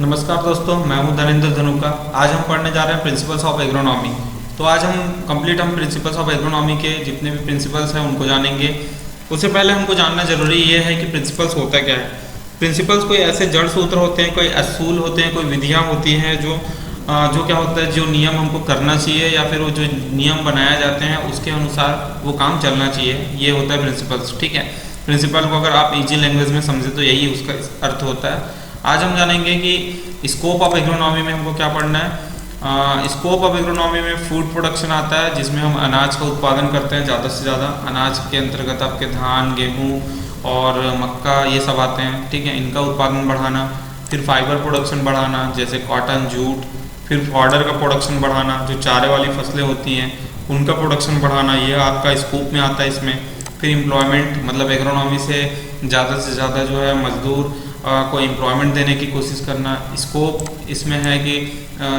नमस्कार दोस्तों, मैं हूं धनेंद्र धनुका। आज हम पढ़ने जा रहे हैं प्रिंसिपल्स ऑफ एग्रोनॉमी। तो आज हम प्रिंसिपल्स ऑफ एग्रोनॉमी के जितने भी प्रिंसिपल्स हैं उनको जानेंगे। उससे पहले हमको जानना जरूरी ये है कि प्रिंसिपल्स होता क्या है। प्रिंसिपल्स कोई ऐसे जड़ सूत्र होते हैं, कोई असूल होते हैं, कोई विधियाँ होती हैं जो क्या होता है, जो नियम हमको करना चाहिए या फिर वो जो नियम बनाए जाते हैं उसके अनुसार वो काम चलना चाहिए। ये होता है प्रिंसिपल्स। ठीक है, प्रिंसिपल को अगर आप इजी लैंग्वेज में समझे तो यही उसका अर्थ होता है। आज हम जानेंगे कि स्कोप ऑफ एग्रोनॉमी में हमको क्या पढ़ना है। स्कोप ऑफ एग्रोनॉमी में फूड प्रोडक्शन आता है, जिसमें हम अनाज का उत्पादन करते हैं ज़्यादा से ज़्यादा। अनाज के अंतर्गत आपके धान, गेहूँ और मक्का ये सब आते हैं। ठीक है, इनका उत्पादन बढ़ाना। फिर फाइबर प्रोडक्शन बढ़ाना, जैसे कॉटन, जूट। फिर फॉडर का प्रोडक्शन बढ़ाना, जो चारे वाली फसलें होती हैं उनका प्रोडक्शन बढ़ाना, ये आपका स्कोप में आता है इसमें। फिर एम्प्लॉयमेंट, मतलब एग्रोनॉमी से ज़्यादा जो है मजदूर को एम्प्लॉयमेंट देने की कोशिश करना। स्कोप इसमें है कि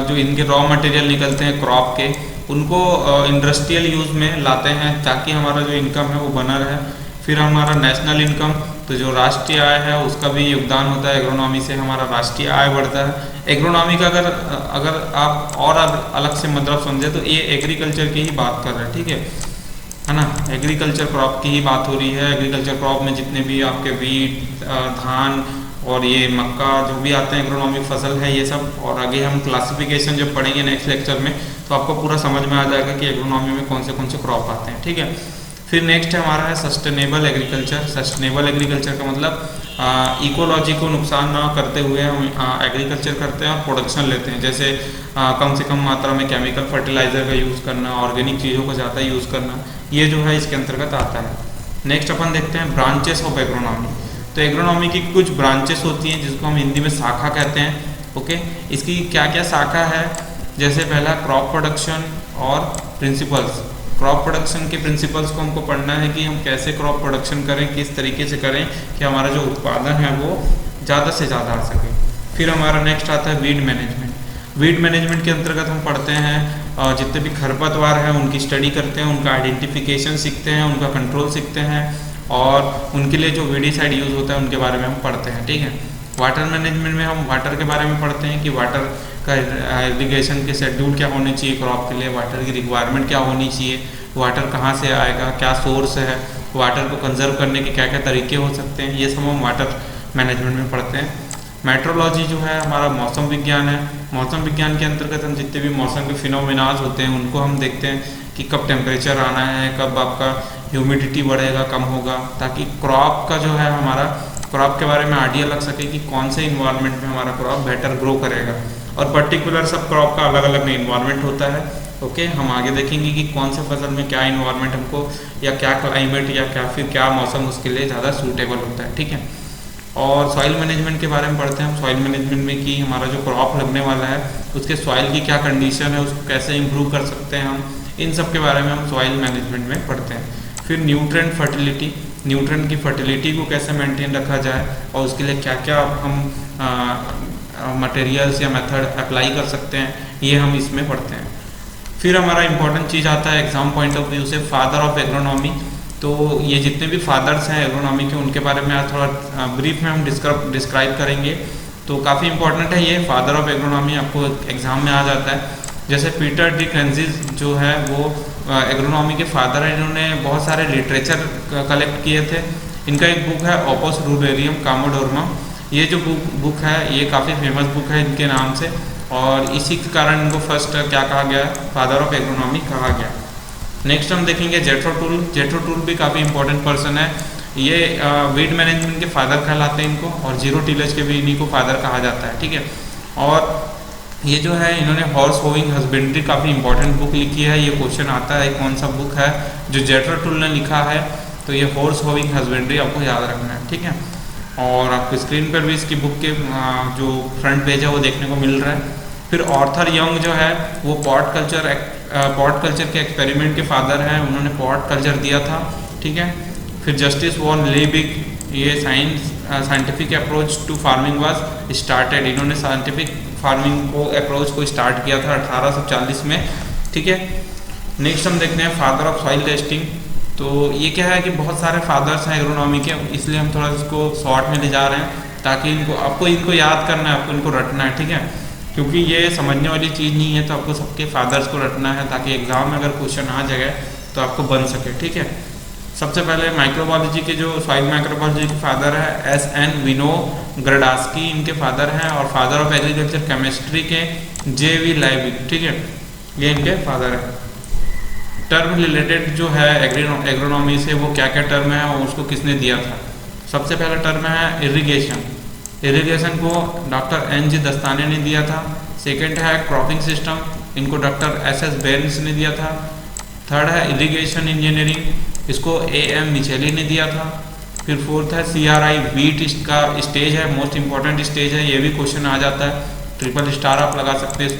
जो इनके रॉ मटेरियल निकलते हैं क्रॉप के, उनको इंडस्ट्रियल यूज़ में लाते हैं ताकि हमारा जो इनकम है वो बना रहे। फिर हमारा नेशनल इनकम, तो जो राष्ट्रीय आय है उसका भी योगदान होता है। एग्रोनॉमी से हमारा राष्ट्रीय आय बढ़ता है। एग्रोनॉमी का अगर आप और अलग से मतलब समझे तो ये एग्रीकल्चर की ही बात कर रहे हैं। ठीक है ना, एग्रीकल्चर क्रॉप की ही बात हो रही है। एग्रीकल्चर क्रॉप में जितने भी आपके वीट, धान और ये मक्का जो भी आते हैं एग्रोनॉमी फसल है ये सब। और आगे हम क्लासिफिकेशन जब पढ़ेंगे नेक्स्ट लेक्चर में तो आपको पूरा समझ में आ जाएगा कि एग्रोनॉमी में कौन से क्रॉप आते हैं। ठीक है, फिर नेक्स्ट हमारा है सस्टेनेबल एग्रीकल्चर। सस्टेनेबल एग्रीकल्चर का मतलब इकोलॉजी को नुकसान ना करते हुए हम एग्रीकल्चर करते हैं और प्रोडक्शन लेते हैं। जैसे कम से कम मात्रा में केमिकल फर्टिलाइज़र का यूज़ करना, ऑर्गेनिक चीज़ों को ज़्यादा यूज़ करना, ये जो है इसके अंतर्गत आता है। नेक्स्ट अपन देखते हैं ब्रांचेस ऑफ एग्रोनॉमी। तो एग्रोनॉमी की कुछ ब्रांचेस होती हैं जिसको हम हिंदी में शाखा कहते हैं। ओके, इसकी क्या क्या शाखा है, जैसे पहला क्रॉप प्रोडक्शन और प्रिंसिपल्स। क्रॉप प्रोडक्शन के प्रिंसिपल्स को हमको पढ़ना है कि हम कैसे क्रॉप प्रोडक्शन करें, किस तरीके से करें कि हमारा जो उत्पादन है वो ज़्यादा से ज़्यादा आ सके। फिर हमारा नेक्स्ट आता है वीड मैनेजमेंट। वीड मैनेजमेंट के अंतर्गत हम पढ़ते हैं जितने भी खरपतवार हैं उनकी स्टडी करते हैं, उनका आइडेंटिफिकेशन सीखते हैं, उनका कंट्रोल सीखते हैं और उनके लिए जो वीडिसाइड यूज़ होता है उनके बारे में हम पढ़ते हैं। ठीक है, वाटर मैनेजमेंट में हम वाटर के बारे में पढ़ते हैं कि वाटर का इरिगेशन के शेड्यूल क्या होने चाहिए क्रॉप के लिए, वाटर की रिक्वायरमेंट क्या होनी चाहिए, वाटर कहाँ से आएगा, क्या सोर्स है, वाटर को कंजर्व करने के क्या क्या तरीके हो सकते हैं, ये सब हम वाटर मैनेजमेंट में पढ़ते हैं। मेट्रोलॉजी जो है हमारा मौसम विज्ञान है। मौसम विज्ञान के अंतर्गत हम जितने भी मौसम के फिनोमिनाज होते हैं उनको हम देखते हैं कि कब टेम्परेचर आना है, कब आपका ह्यूमिडिटी बढ़ेगा, कम होगा, ताकि क्रॉप का जो है हमारा क्रॉप के बारे में आइडिया लग सके कि कौन से इन्वायरमेंट में हमारा क्रॉप बेटर ग्रो करेगा। और पर्टिकुलर सब क्रॉप का अलग अलग इन्वायरमेंट होता है। ओके, हम आगे देखेंगे कि कौन से फसल में क्या इन्वायरमेंट हमको या क्या क्लाइमेट या क्या मौसम उसके लिए ज़्यादा सूटेबल होता है। ठीक है, और सॉइल मैनेजमेंट के बारे में पढ़ते हैं हम। सॉइल मैनेजमेंट में कि हमारा जो क्रॉप लगने वाला है उसके सॉइल की क्या कंडीशन है, उसको कैसे इम्प्रूव कर सकते हैं हम, इन सब के बारे में हम सॉइल मैनेजमेंट में पढ़ते हैं। फिर न्यूट्रेंट फर्टिलिटी, न्यूट्रेंट की फर्टिलिटी को कैसे मेंटेन रखा जाए और उसके लिए क्या क्या हम मटेरियल्स या मेथड अप्लाई कर सकते हैं, ये हम इसमें पढ़ते हैं। फिर हमारा इंपॉर्टेंट चीज़ आता है एग्जाम पॉइंट ऑफ व्यू से, फादर ऑफ एग्रोनॉमी। तो ये जितने भी फादर्स हैं एग्रोनॉमी के उनके बारे में आज थोड़ा ब्रीफ में हम डिस्क्राइब करेंगे। तो काफ़ी इंपॉर्टेंट है ये फादर ऑफ एग्रोनॉमी, आपको एग्जाम में आ जाता है। जैसे पीटर डी कैंजिस जो है वो एग्रोनॉमी के फादर हैं। इन्होंने बहुत सारे लिटरेचर कलेक्ट किए थे। इनका एक बुक है ओपस रूडेरियम कामोडोर्मा। ये जो बुक है ये काफ़ी फेमस बुक है इनके नाम से, और इसी के कारण इनको फर्स्ट क्या कहा गया, फादर ऑफ एग्रोनॉमी कहा गया। नेक्स्ट हम देखेंगे जेट्रो टूल। जेट्रो टूल भी काफ़ी इंपॉर्टेंट पर्सन है। ये वीड मैनेजमेंट के फादर कहलाते हैं इनको, और जीरो टीलेज के भी इन्हीं को फादर कहा जाता है। ठीक है, और ये जो है इन्होंने हॉर्स होविंग हस्बेंड्री काफ़ी इंपॉर्टेंट बुक लिखी है। ये क्वेश्चन आता है कौन सा बुक है जो जेट्रो टूल ने लिखा है, तो ये हॉर्स होविंग हस्बेंड्री आपको याद रखना है। ठीक है, और आपको स्क्रीन पर भी इसकी बुक के जो फ्रंट पेज है वो देखने को मिल रहा है। फिर ऑर्थर यंग जो है वो पॉट कल्चर के एक्सपेरिमेंट के फादर हैं, उन्होंने पॉट कल्चर दिया था। ठीक है, फिर जस्टिस वॉन लीबिग, ये scientific approach to farming was started. इन्होंने साइंटिफिक फार्मिंग को अप्रोच को स्टार्ट किया था 1840 में। ठीक है, नेक्स्ट हम देखते हैं फादर ऑफ सॉइल टेस्टिंग। तो ये क्या है कि बहुत सारे फादर्स हैं एग्रोनॉमी के, इसलिए हम थोड़ा इसको शॉर्ट में ले जा रहे हैं। ताकि आपको इनको याद करना है, आपको इनको रटना है, ठीक है, क्योंकि ये समझने वाली चीज़ नहीं है, तो आपको सबके फादर्स को रटना है ताकि एग्जाम में अगर क्वेश्चन आ जाए तो आपको बन सके, ठीक है। सबसे पहले माइक्रोबायोलॉजी के जो सॉइल माइक्रोबायोलॉजी के फादर है S.N. विनोग्रेड्स्की इनके फादर हैं, और फादर ऑफ एग्रीकल्चर केमिस्ट्री के J.V. लाइबिग, ठीक है, ये इनके फादर है। टर्म रिलेटेड जो है एग्रोनॉमी से, वो क्या क्या टर्म है और उसको किसने दिया था। सबसे पहला टर्म है इरिगेशन। इरिगेशन को डॉक्टर N.G. दस्ताने ने दिया था। सेकंड है क्रॉपिंग सिस्टम, इनको डॉक्टर S.S. बेरेंस ने दिया था। थर्ड है इरिगेशन इंजीनियरिंग, इसको A.M. मिचेली ने दिया था। फिर फोर्थ है CRI वीट का स्टेज है, मोस्ट इंपॉर्टेंट स्टेज है, ये भी क्वेश्चन आ जाता है, ट्रिपल स्टार आप लगा सकते हैं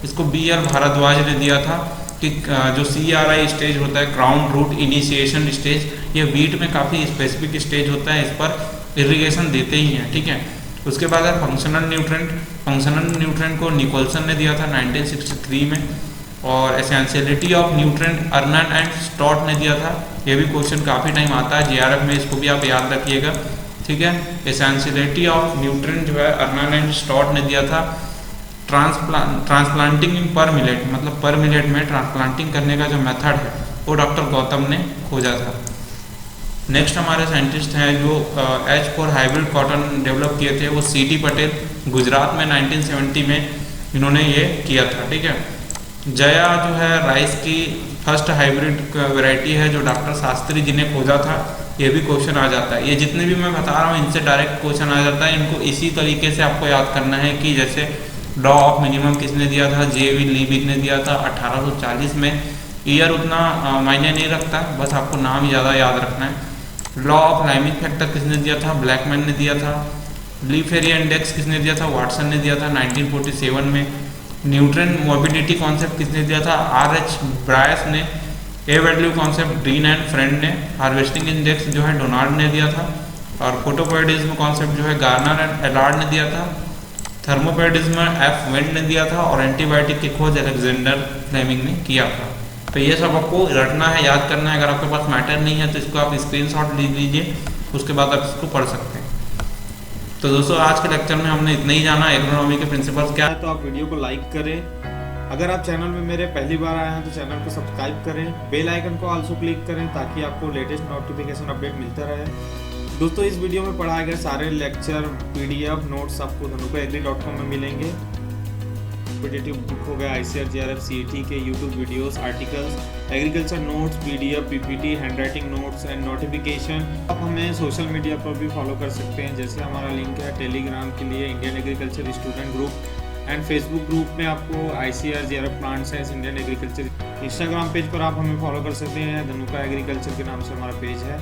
इसको B.L. भारद्वाज ने दिया था कि जो CRI स्टेज होता है, ग्राउंड रूट इनिशिएशन स्टेज, ये वीट में काफ़ी स्पेसिफिक स्टेज होता है, इस पर इरिगेशन देते ही हैं, ठीक है। उसके बाद है फंक्शनल न्यूट्रेंट। फंक्शनल न्यूट्रेंट को निकोलसन ने दिया था 1963 में। और एसेंशियलिटी ऑफ न्यूट्रेंट अर्नन एंड स्टॉट ने दिया था, ये भी क्वेश्चन काफ़ी टाइम आता है JRF में, इसको भी आप याद रखिएगा, ठीक है। एसेंशियलिटी ऑफ न्यूट्रेंट जो है अर्नन एंड स्टॉट ने दिया था। ट्रांसप्लांटिंग इन पर मिलेट, मतलब पर मिलेट में ट्रांसप्लांटिंग करने का जो मेथड है वो डॉक्टर गौतम ने खोजा था। नेक्स्ट हमारे साइंटिस्ट हैं जो H4 हाइब्रिड कॉटन डेवलप किए थे, वो C.D. पटेल, गुजरात में 1970 में इन्होंने ये किया था, ठीक है। जया जो है राइस की फर्स्ट हाइब्रिड वैरायटी है जो डॉक्टर शास्त्री जी ने खोजा था, ये भी क्वेश्चन आ जाता है। ये जितने भी मैं बता रहा हूँ इनसे डायरेक्ट क्वेश्चन आ जाता है, इनको इसी तरीके से आपको याद करना है कि जैसे लॉ ऑफ मिनिमम किसने दिया था, J.V. लीबिग ने दिया था 1840 में। ईयर उतना मायने नहीं रखता, बस आपको नाम ज़्यादा याद रखना है। लॉ ऑफ लाइमिंग फैक्टर किसने दिया था, ब्लैकमैन ने दिया था। लीफ एरिया इंडेक्स किसने दिया था, वाटसन ने दिया था 1947 में। न्यूट्रिएंट मोबिलिटी कॉन्सेप्ट किसने दिया था, R.H. ब्रायस ने। A value concept Dean and Friend ने। हार्वेस्टिंग इंडेक्स जो है डोनाल्ड ने दिया था। और फोटोपोइडिज्म कॉन्सेप्ट जो है गार्नर एंड एलार्ड ने दिया था। थर्मोपोइडिज्म F. वेंड ने दिया था। और एंटीबायोटिक की खोज अलेक्जेंडर फ्लेमिंग ने किया था। तो ये सब आपको रटना है, याद करना है। अगर आपके पास मैटर नहीं है तो इसको आप स्क्रीनशॉट ले लीजिए, उसके बाद आप इसको पढ़ सकते हैं। तो दोस्तों आज के लेक्चर में हमने इतना ही जाना, एग्रोनॉमी के प्रिंसिपल्स क्या है। तो आप वीडियो को लाइक करें। अगर आप चैनल में मेरे पहली बार आए हैं तो चैनल को सब्सक्राइब करें, बेल आइकन को आल्सो क्लिक करें ताकि आपको लेटेस्ट नोटिफिकेशन अपडेट मिलता रहे। दोस्तों इस वीडियो में पढ़ाए गए सारे लेक्चर PDF नोट्स आपको dhanukaagri.com में मिलेंगे। कॉम्पिटिटिव बुक हो गया, ICAR JRF CET के YouTube videos, articles, agriculture notes, PDF PPT, handwriting notes and notification. आप हमें सोशल मीडिया पर भी फॉलो कर सकते हैं, जैसे हमारा लिंक है टेलीग्राम के लिए Indian agriculture student group, and Facebook group में आपको ICAR JRF plant science Indian agriculture. Instagram page पर आप हमें फॉलो कर सकते हैं, धनुका एग्रीकल्चर के नाम से हमारा पेज है।